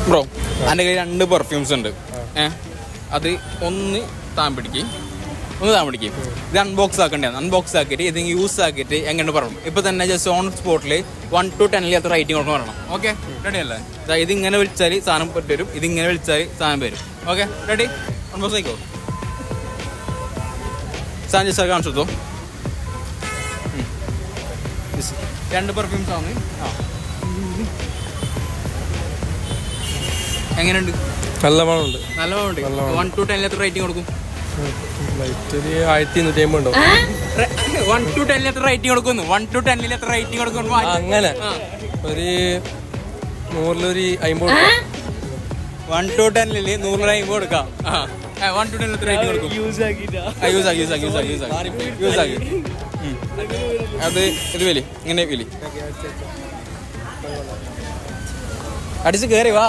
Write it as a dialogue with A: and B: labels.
A: Bro എൻ്റെ കയ്യിൽ 2 perfumes ഉണ്ട്. അത് ഒന്ന് താൻ പിടിക്കും. ഇത് അൺബോക്സ് ആക്കേണ്ടതാണ്. അൺബോക്സ് ആക്കിയിട്ട് ഇത് യൂസ് ആക്കിയിട്ട് എങ്ങനെ പറയണം. ഇപ്പൊ തന്നെ ജസ്റ്റ് ഓൺ സ്പോട്ടിൽ 1 to 10 എത്ര റേറ്റിംഗ് കൊടുക്കണം പറയണം. ഓക്കെ റെഡി അല്ലേ? ഇതിങ്ങനെ വിളിച്ചാൽ സാധനം വരും, ഇതിങ്ങനെ വിളിച്ചാൽ സാധനം വരും. Okay ready? അൺബോക്സ് ആയിക്കോ. സാധനം ജസ്റ്റ് കാണിച്ചു കൊടുത്തോ. 2 പെർഫ്യൂംസ് ആണ്. എങ്ങനെയുണ്ട്?
B: നല്ല മണമുണ്ട്.
A: 1 to 10 എത്ര റേറ്റിംഗ് കൊടുക്കും?
B: 1250 ഉണ്ടോ?
A: 1 to 10 എത്ര റേറ്റിംഗ് കൊടുക്കുന്നു? 1 to 10 എത്ര റേറ്റിംഗ് കൊടുക്കുന്നു?
B: അങ്ങനെ ഒരു 100 50.
A: 1 to 10 150 കൊടുക്കാം. 1 to 10 എത്ര റേറ്റിംഗ് കൊടുക്കും? യൂസ് ആക്കി അത് ഇത് വലി ഇങ്ങനെ വലി അടിച്ച് കയറി വാ.